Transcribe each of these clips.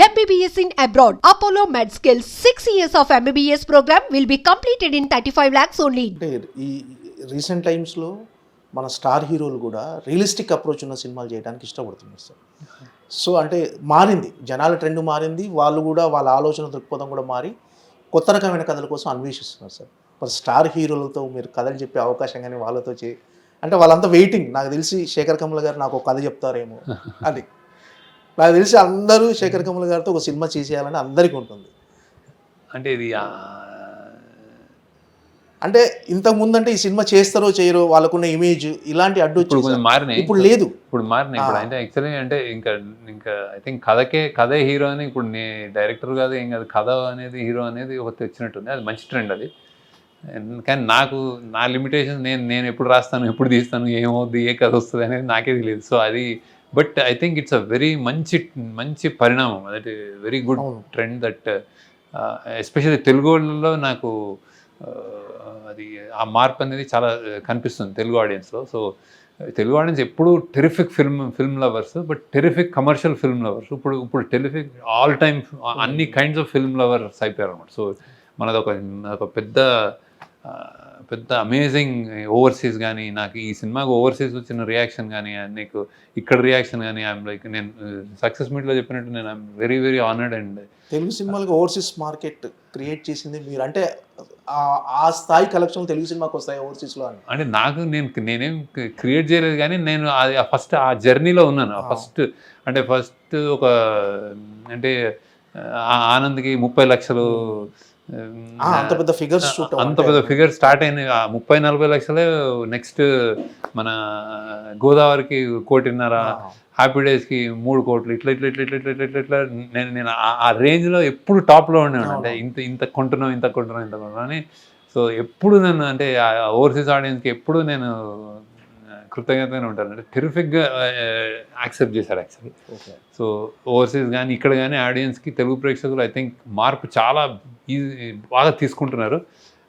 MBBS in abroad. Apollo MedSkill 6 years of MBBS program will be completed in 35 lakhs only. అంటే ఈ recent టైమ్స్లో మన star హీరోలు కూడా రియలిస్టిక్ అప్రోచ్ ఉన్న సినిమాలు చేయడానికి ఇష్టపడుతున్నారు సార్. సో అంటే మారింది, జనాల ట్రెండ్ మారింది, వాళ్ళు కూడా వాళ్ళ ఆలోచన దృక్పథం కూడా మారి కొత్త రకమైన కథల కోసం అన్వేషిస్తున్నారు సార్. మరి స్టార్ హీరోలతో మీరు కథలు చెప్పే అవకాశం కానీ వాళ్ళతో అంటే వాళ్ళంతా వెయిటింగ్. నాకు తెలిసి శేఖర్ కమల గారు నాకు ఒక కథ చెప్తారేమో అది. నాకు తెలిసి అందరూ శేఖర్ కమల గారితో ఒక సినిమా చేసేయాలని అందరికీ ఉంటుంది. అంటే ఇది అంటే ఇంతకు ముందు అంటే ఈ సినిమా చేస్తారో చేయరో వాళ్ళకున్న ఇమేజ్ ఇలాంటి అడ్డు మారినాయి. ఇప్పుడు లేదు, ఇప్పుడు మారినాయి. ఇప్పుడు అంటే యాక్చువల్లీ అంటే ఇంకా ఐ థింక్ కథే హీరో అని ఇప్పుడు డైరెక్టర్ కాదు ఏం కాదు, కథ అనేది హీరో అనేది ఒక తెచ్చినట్టుంది. అది మంచి ట్రెండ్ అది. కానీ నా లిమిటేషన్ నేను ఎప్పుడు రాస్తాను, ఎప్పుడు తీస్తాను, ఏమవుద్ది, ఏ కథ వస్తుంది అనేది నాకే తెలియదు. సో అది but I think it's a very మంచి పరిణామం. That very good trend that especially Telugu వాళ్ళలో నాకు అది ఆ మార్పు అనేది చాలా కనిపిస్తుంది తెలుగు ఆడియన్స్లో. సో తెలుగు ఆడియన్స్ ఎప్పుడు terrific film lovers, but terrific commercial film lovers. ఇప్పుడు టెరిఫిక్ ఆల్ టైమ్ అన్ని కైండ్స్ ఆఫ్ ఫిల్మ్ లవర్స్ అయిపోయారు అనమాట. సో మనది ఒక పెద్ద అమేజింగ్ ఓవర్సీస్ కానీ, నాకు ఈ సినిమాకి ఓవర్సీస్ వచ్చిన రియాక్షన్ కానీ, నీకు ఇక్కడ రియాక్షన్ కానీ, ఐఎమ్ లైక్ నేను సక్సెస్ మీట్లో చెప్పినట్టు నేను I'm very very honoured. And Telugu సినిమాలకు ఓవర్సీస్ మార్కెట్ క్రియేట్ చేసింది మీరు. అంటే ఆ స్థాయి కలెక్షన్ తెలుగు సినిమాకి వస్తాయి ఓవర్సీస్లో అని అంటే నేనేం క్రియేట్ చేయలేదు, కానీ నేను అది ఫస్ట్ ఆ జర్నీలో ఉన్నాను. ఫస్ట్ ఒక అంటే ఆనంద్కి 30 లక్షలు అంత పెద్ద ఫిగర్ స్టార్ట్ అయినాయి. 30-40 లక్షలే. నెక్స్ట్ మన గోదావరికి 1.5 హ్యాపీ డేస్కి 3 కోట్లు, ఇట్లా నేను ఆ రేంజ్లో ఎప్పుడు టాప్లో ఉండేవాడు. అంటే ఇంత కొంటున్నాం అని. సో ఎప్పుడు నేను అంటే ఓవర్సీస్ ఆడియన్స్కి ఎప్పుడు నేను కృతజ్ఞతగానే ఉంటాను. అంటే టెరిఫిక్గా యాక్సెప్ట్ చేశారు యాక్చువల్లీ. సో ఓవర్సీస్ కానీ ఇక్కడ కానీ ఆడియన్స్కి తెలుగు ప్రేక్షకులు ఐ థింక్ మార్పు చాలా బాగా తీసుకుంటున్నారు.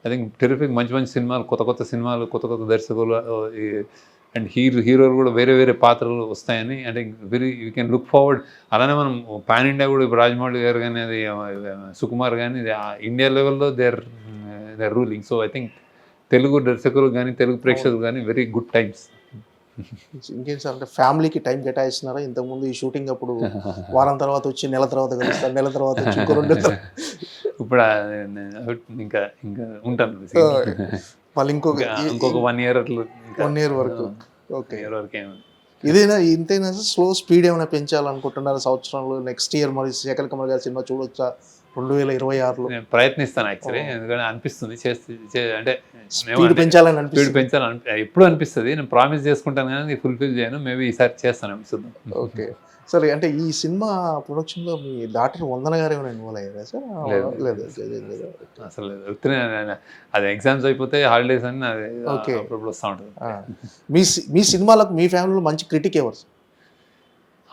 ఐ థింక్ టెరిఫిక్ మంచి సినిమాలు, కొత్త సినిమాలు, కొత్త దర్శకులు అండ్ హీరోలు కూడా వేరే పాత్రలు వస్తాయని అంటే యూ కెన్ లుక్ ఫార్వర్డ్. అలానే మనం పాన్ ఇండియా కూడా ఇప్పుడు రాజమౌళి గారు కానీ, అది సుకుమార్ కానీ, ఇండియా లెవెల్లో they are ruling. So I think Telugu దర్శకులు కానీ, తెలుగు ప్రేక్షకులు కానీ వెరీ గుడ్ టైమ్స్. ఇంకేం సార్, అంటే ఫ్యామిలీకి టైం కేటాయిస్తున్నారా? ఇంతకుముందు ఈ షూటింగ్ అప్పుడు వారం తర్వాత వచ్చి నెల తర్వాత కలుస్తారు, నెల తర్వాత వచ్చి ఇంకో 2 నెలలు, ఇప్పుడు ఇంకా ఉంటాను మళ్ళీ ఇంకొక 1 year అట్లా 1 year వరకు. ఓకే, వరకు ఇదేనా ఇంతేనా స్లో స్పీడ్ ఏమైనా పెంచాలనుకుంటున్నారా సంవత్సరంలో? నెక్స్ట్ ఇయర్ మరి శేఖర్ కమల్ గారి సినిమా చూడొచ్చా 2026లో? నేను ప్రయత్నిస్తాను యాక్చువల్లీ, ఎందుకంటే అనిపిస్తుంది అంటే స్పీడ్ పెంచాలని ఎప్పుడు అనిపిస్తుంది. నేను ప్రామిస్ చేసుకుంటాను కానీ ఫుల్ఫిల్ చేయను. మేబీ ఈసారి చేస్తాను అనిపిస్తుంది. ఓకే, సరే. అంటే ఈ సినిమా ప్రొడక్షన్లో మీ డాక్టర్ వందన గారు ఏమైనా ఇన్వాల్వ్ అయ్యారా సార్? లేదు అసలు లేదు. అది ఎగ్జామ్స్ అయిపోతే హాలిడేస్ అని అప్పుడప్పుడు వస్తూ ఉంటుంది. మీ సినిమాలకు మీ ఫ్యామిలీలో మంచి క్రిటిక్ ఎవరు సార్?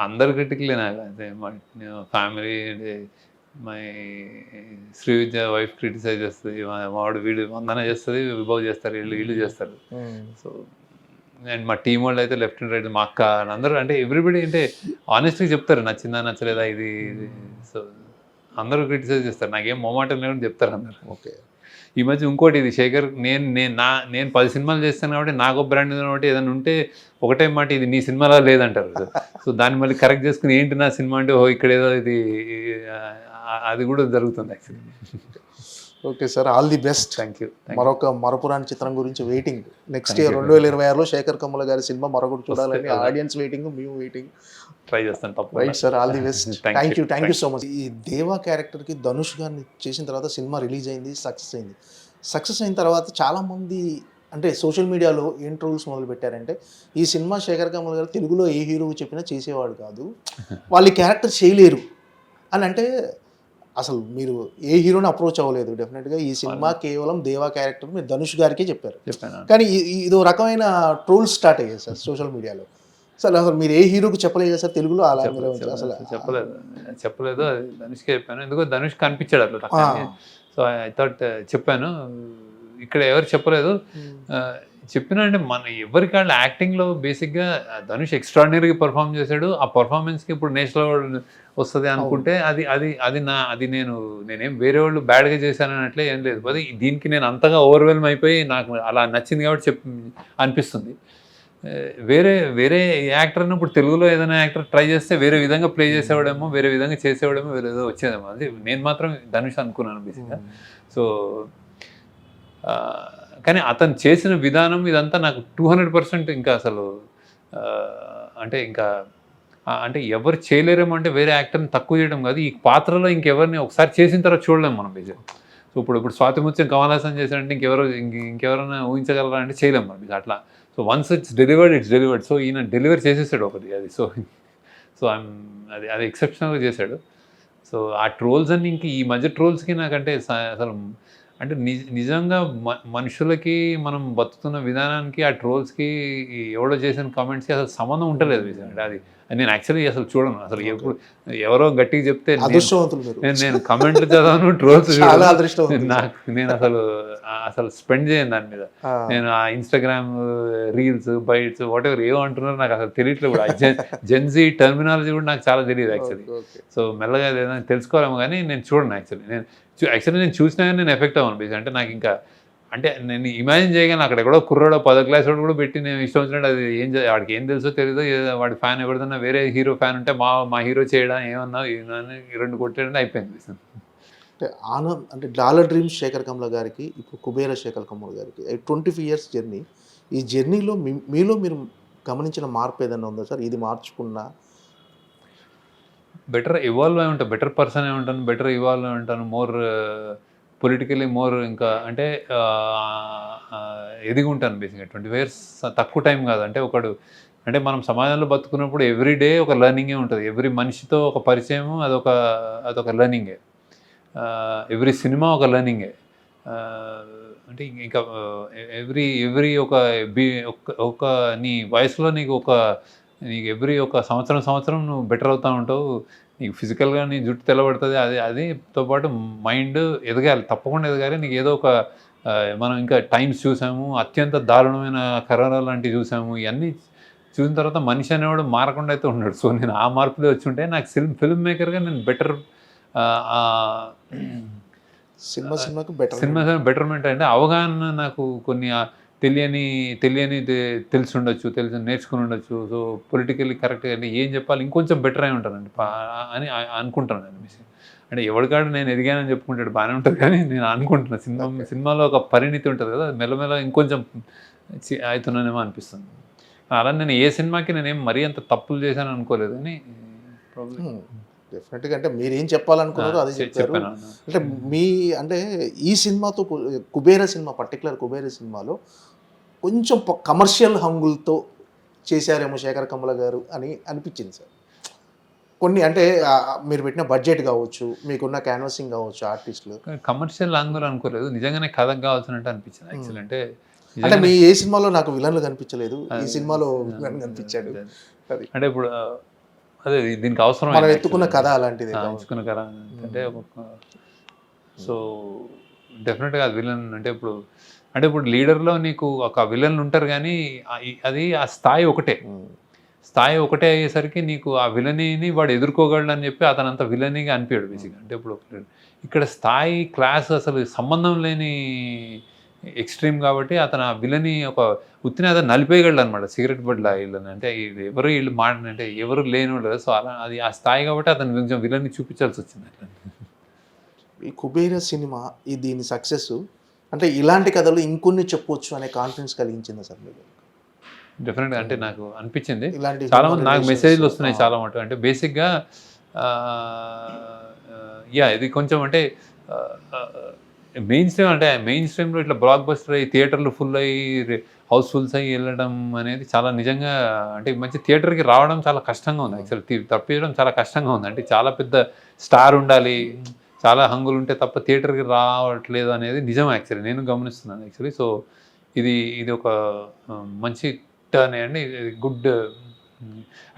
అందరు క్రిటిక్లే నాకు. అదే family my Srividya wife criticise చేస్తుంది, వాడు వీడు వందన చేస్తుంది, విభవ్ చేస్తారు, వీళ్ళు చేస్తారు. సో అండ్ మా టీం వాళ్ళు అయితే లెఫ్ట్ అండ్ రైట్, మా అక్క అందరూ అంటే ఎవ్రీబడి అంటే ఆనెస్ట్గా చెప్తారు నచ్చిందా నచ్చలేదా ఇది. సో అందరూ క్రిటిసైజ్ చేస్తారు, నాకేం మొమాటం లేదని చెప్తారు అందరు. ఓకే, ఈ మధ్య ఇంకోటి ఇది శేఖర్, నేను 10 సినిమాలు చేస్తాను కాబట్టి నాకు బ్రాండ్ కాబట్టి ఏదైనా ఉంటే ఒకటే మాట, ఇది నీ సినిమాలో లేదంటారు. సో దాన్ని మళ్ళీ కరెక్ట్ చేసుకుని ఏంటి నా సినిమా అంటే ఇక్కడ ఏదో ఇది, అది కూడా జరుగుతుంది actually. Okay sir, all the best. Thank you. మరొక మరపురాని చిత్రం గురించి waiting. Next year 2026లో Sekhar Kammula గారి సినిమా మరొకటి చూడాలని ఆడియన్స్ వెయిటింగ్, మేము వెయిటింగ్. ట్రై చేస్తాను తప్ప. Right sir, all the best. Thank you so much. ఈ దేవా క్యారెక్టర్కి ధనుష్ గారిని చేసిన తర్వాత సినిమా రిలీజ్ అయింది, సక్సెస్ అయింది. సక్సెస్ అయిన తర్వాత చాలామంది అంటే సోషల్ మీడియాలో ఏం ట్రోల్స్ మొదలు పెట్టారంటే, ఈ సినిమా శేఖర్ కమల్ గారు తెలుగులో ఏ హీరోకి చెప్పినా చేసేవాడు కాదు, వాళ్ళ క్యారెక్టర్ చేయలేరు అని. అంటే అసలు మీరు ఏ హీరోని అప్రోచ్ అవ్వలేదు. డెఫినెట్గా ఈ సినిమా కేవలం దేవా క్యారెక్టర్ మీరు ధనుష్ గారికే చెప్పారు. కానీ ఇదో రకమైన ట్రోల్స్ స్టార్ట్ అయ్యాయి సార్ సోషల్ మీడియాలో. అసలు మీరు ఏ హీరోకి చెప్పలేదు సార్ తెలుగులో? అలా అసలు చెప్పలేదు, అది ధనుష్కే చెప్పాను. ఎందుకో ధనుష్ కనిపించాడు అట్లా. సో ఐ థాట్ చెప్పాను. ఇక్కడ ఎవరు చెప్పలేదు. చెప్పినా అంటే మన ఎవరికి వాళ్ళు యాక్టింగ్లో బేసిక్గా ధనుష్ ఎక్స్ట్రాడినరీగా పర్ఫామ్ చేశాడు. ఆ పర్ఫార్మెన్స్కి ఇప్పుడు నేషనల్ అవార్డు వస్తుంది అనుకుంటే అది నేనేం వేరే వాళ్ళు బ్యాడ్గా చేశానని అట్లే ఏం లేదు. అది దీనికి నేను అంతగా ఓవర్వెల్మ్ అయిపోయి నాకు అలా నచ్చింది కాబట్టి అనిపిస్తుంది. వేరే వేరే యాక్టర్ని ఇప్పుడు తెలుగులో ఏదైనా యాక్టర్ ట్రై చేస్తే వేరే విధంగా ప్లే చేసేవాడేమో, వేరే విధంగా చేసేవాడేమో, వేరే ఏదో వచ్చేదేమో. అది నేను మాత్రం ధనుష్ అనుకున్నాను బేసిక్గా. సో కానీ అతను చేసిన విధానం ఇదంతా నాకు 200% ఇంకా అసలు అంటే ఇంకా అంటే ఎవరు చేయలేరేమో అంటే వేరే యాక్టర్ని తక్కువ చేయడం కాదు, ఈ పాత్రలో ఇంకెవరిని ఒకసారి చేసిన తర్వాత చూడలేము మనం బేసిక్గా. సో ఇప్పుడు స్వాతి ముత్యం కమల్ హాసన్ చేశారంటే ఇంకెవరైనా ఊహించగలరా అంటే చేయలేము మనం అట్లా. So once it's delivered. So ఈయన డెలివర్ చేసేసాడు ఒకటి అది. సో అది ఎక్సెప్షనల్గా చేశాడు. సో ఆ ట్రోల్స్ అన్ని ఇంక ఈ మధ్య ట్రోల్స్కి నాకంటే అసలు అంటే నిజంగా మనుషులకి మనం బతుకుతున్న విధానానికి ఆ ట్రోల్స్కి ఎవడో చేసిన కామెంట్స్కి అసలు సంబంధం ఉంటలేదు. అంటే అది నేను యాక్చువల్లీ అసలు చూడను. అసలు ఎవరో గట్టిగా చెప్తే నేను కమెంట్లు చదవను, ట్రోల్స్ నేను అసలు స్పెండ్ చేయను దాని మీద. నేను ఆ Instagram reels bites whatever ఏమో అంటున్నారు నాకు అసలు తెలియట్లేదు కూడా. జెన్జీ టర్మినాలజీ కూడా నాకు చాలా తెలియదు యాక్చువల్లీ. సో మెల్లగా ఏదైనా తెలుసుకోవాలేమో కానీ నేను చూడను యాక్చువల్లీ. నేను చూసినా కానీ నేను ఎఫెక్ట్ అవ్వను బేసిక్. అంటే నాకు ఇంకా అంటే నేను ఇమాజిన్ చేయగానే అక్కడెక్కడో కుర్రాడో 10వ క్లాస్ వాడు కూడా పెట్టి నేను ఇష్టం వచ్చినట్టు అది వాడికి ఏం తెలుసో తెలియదో, వాడి ఫ్యాన్ ఎవరిదన్నా వేరే హీరో ఫ్యాన్ ఉంటే మా హీరో చేయడం ఏమన్నా 2 కొట్టేయడం అయిపోయింది. అంటే అంటే డాలర్ డ్రీమ్స్ శేఖర్ కమ్ల గారికి, ఇప్పుడు కుబేర శేఖర్ కమ్ల గారికి 25 years జర్నీ. ఈ జర్నీలో మీలో మీరు గమనించిన మార్పు ఏదైనా ఉందా సార్? ఇది మార్చుకున్నా బెటర్ ఇవాల్వ్ అయి ఉంటాను, బెటర్ పర్సన్ అయి ఉంటాను, బెటర్ ఇవాల్వ్ అయి ఉంటాను, మోర్ పొలిటికలీ మోర్ ఇంకా అంటే ఎదిగి ఉంటాను బేసిక్గా. 25 years తక్కువ టైం కాదు. అంటే అంటే మనం సమాజంలో బతుకున్నప్పుడు ఎవ్రీడే ఒక లెర్నింగే ఉంటుంది. ఎవ్రీ మనిషితో ఒక పరిచయము అదొక లెర్నింగే. ఎవ్రీ సినిమా ఒక లెర్నింగే. అంటే ఇంకా ఎవ్రీ ఒక నీ వయసులో నీకు ఎవ్రీ ఒక సంవత్సరం నువ్వు బెటర్ అవుతూ ఉంటావు. నీకు ఫిజికల్గా నీ జుట్టు తెల్లబడుతుంది. అదితో పాటు మైండ్ ఎదగాలి, తప్పకుండా ఎదగాలి. నీకు ఏదో ఒక మనం ఇంకా టైమ్స్ చూసాము, అత్యంత దారుణమైన కరోనా లాంటివి చూసాము. ఇవన్నీ చూసిన తర్వాత మనిషి అనేవాడు మారకుండా అయితే ఉన్నాడు. సో నేను ఆ మార్పులో వచ్చి ఉంటే నాకు ఫిల్మ్ మేకర్గా నేను బెటర్ సినిమాకు బెటర్మెంట్ అంటే అవగాహన నాకు కొన్ని తెలియని తెలిసి ఉండొచ్చు, నేర్చుకుని ఉండొచ్చు. సో పొలిటికల్లీ కరెక్ట్గా అంటే ఏం చెప్పాలి ఇంకొంచెం బెటర్ అయి ఉంటానండి అని అనుకుంటాను అనిపిసి. అంటే ఎవరికాడు నేను ఎదిగానని చెప్పుకుంటాడు బాగానే ఉంటుంది, కానీ నేను అనుకుంటున్నాను సినిమాలో ఒక పరిణితి ఉంటుంది కదా, మెల్లమెల్ల ఇంకొంచెం అవుతున్నానేమో అనిపిస్తుంది. అలా నేను ఏ సినిమాకి నేనేం మరీ అంత తప్పులు చేశాను అనుకోలేదు, కానీ డెఫినెట్గా అంటే మీరు ఏం చెప్పాలనుకున్నారో అది చెప్పారు. అంటే ఈ సినిమాతో కుబేర సినిమా, పర్టికులర్ కుబేర సినిమాలో కొంచెం కమర్షియల్ హంగులతో చేశారేమో శేఖర్ కమ్ల గారు అని అనిపించింది సార్. కొన్ని అంటే మీరు పెట్టిన బడ్జెట్ కావచ్చు, మీకున్న క్యాన్వాసింగ్ కావచ్చు, ఆర్టిస్టులు కమర్షియల్ హంగులు అనుకోలేదు, నిజంగానే కథకు కావాల్సినట్టు అనిపించింది యాక్చువల్. అంటే మీ ఏ సినిమాలో నాకు విలన్లు కనిపించలేదు, ఈ సినిమాలో విలన్ కనిపించాడు. అంటే ఇప్పుడు అదే దీనికి అవసరం మనం ఎత్తుకున్న కథ అలాంటిది, ఎంచుకున్న కథ అంటే సో డెఫినెట్గా అది విలన్ అంటే ఇప్పుడు లీడర్లో నీకు ఒక విలన్లు ఉంటారు, కానీ అది ఆ స్థాయి ఒకటే అయ్యేసరికి నీకు ఆ విలనీని వాడు ఎదుర్కోగలడు అని చెప్పి అతనంత విలనీగా అనిపించాడు బేసిక్గా. అంటే ఇప్పుడు ఇక్కడ స్థాయి క్లాస్ అసలు సంబంధం లేని ఎక్స్ట్రీమ్ కాబట్టి అతను ఆ విలని ఉత్తిని అతను నలిపేయగలడు అనమాట, సిగరెట్ బడ్లా వీళ్ళని. అంటే వీళ్ళు అంటే ఎవరు లేనివాళ్ళు. సో అలా అది ఆ స్థాయి కాబట్టి అతను కొంచెం విలని చూపించాల్సి వచ్చింది అట్లా. ఈ కుబేర సినిమా దీని సక్సెస్ అంటే ఇలాంటి కథలు ఇంకొన్ని చెప్పవచ్చు అనే కాన్ఫిడెన్స్ కలిగించింది సార్ మీకు? డెఫినెట్గా అంటే నాకు అనిపించింది. చాలా మంది నాకు మెసేజ్లు వస్తున్నాయి చాలా మటు. అంటే బేసిక్గా ఇది కొంచెం అంటే మెయిన్ స్ట్రీమ్లో ఇట్లా బ్లాక్ బస్టర్ అయ్యి థియేటర్లు ఫుల్ అయ్యి హౌస్ఫుల్స్ అయ్యి వెళ్ళడం అనేది చాలా నిజంగా అంటే మంచి థియేటర్కి రావడం చాలా కష్టంగా ఉంది యాక్చువల్లీ. తప్పించడం చాలా కష్టంగా ఉంది. అంటే చాలా పెద్ద స్టార్ ఉండాలి, చాలా హంగులు ఉంటే తప్ప థియేటర్కి రావట్లేదు అనేది నిజం యాక్చువల్లీ, నేను గమనిస్తున్నాను యాక్చువల్లీ. సో ఇది ఒక మంచి టర్న్ అండి, గుడ్.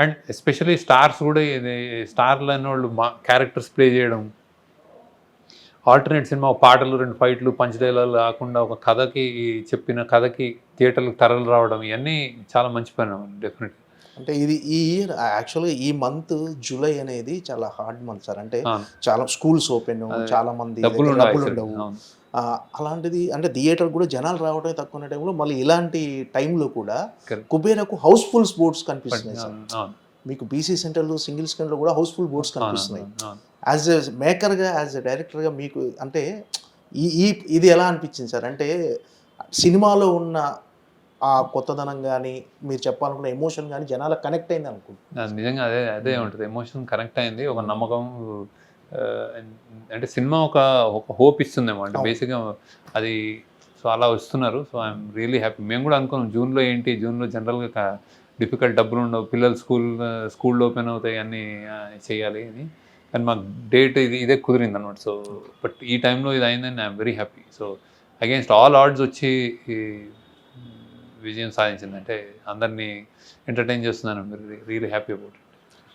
అండ్ ఎస్పెషల్లీ స్టార్స్ కూడా స్టార్లు అనే వాళ్ళు క్యారెక్టర్స్ ప్లే చేయడం, ఆల్టర్నేట్ సినిమా పాటలు 2 ఫైట్లు పంచ్ డైలాగులు కాకుండా ఒక చెప్పిన కథకి థియేటర్లకు తరలి రావడం ఇవన్నీ చాలా మంచి పని డెఫినెట్గా. అంటే ఇది ఈ ఇయర్ యాక్చువల్గా ఈ మంత్ జూలై అనేది చాలా హార్డ్ మంత్ సార్. అంటే చాలా స్కూల్స్ ఓపెన్, చాలా మంది డబ్బులు ఉండవు. అలాంటిది అంటే థియేటర్ కూడా జనాలు రావడమే తక్కువ ఉన్న టైంలో మళ్ళీ ఇలాంటి టైంలో కూడా కుబేరకు హౌస్ఫుల్ బోర్డ్స్ కనిపిస్తున్నాయి సార్. మీకు బీసీ సెంటర్లు, సింగిల్ స్క్రీన్లో కూడా హౌస్ఫుల్ బోర్డ్స్ కనిపిస్తున్నాయి. యాజ్ ఎ మేకర్గా, యాజ్ ఎ డైరెక్టర్గా మీకు అంటే ఇది ఎలా అనిపించింది సార్? అంటే సినిమాలో ఉన్న ఆ కొత్తదనం కానీ, మీరు చెప్పాలనుకున్న ఎమోషన్ కానీ జనాలకు కనెక్ట్ అయింది అనుకుంటున్నాను. నిజంగా అదే ఉంటుంది. ఎమోషన్ కనెక్ట్ అయింది. ఒక నమ్మకం, అంటే సినిమా ఒక హోప్ ఇస్తుందేమో. అంటే బేసిక్గా అది సో అలా వస్తున్నారు. So I'm really happy. మేము కూడా అనుకున్నాం జూన్లో జనరల్గా డిఫికల్ట్, డబ్బులు ఉండవు, పిల్లలు స్కూల్ ఓపెన్ అవుతాయి, అన్నీ చేయాలి అని. కానీ మాకు డేట్ ఇదే కుదిరింది అనమాట. సో బట్ ఈ టైంలో ఇది అయిందని I'm very happy. So against all odds వచ్చి విజయం సాధించింది. అంటే అందరినీ ఎంటర్టైన్ చేస్తున్నాను. Really happy about it.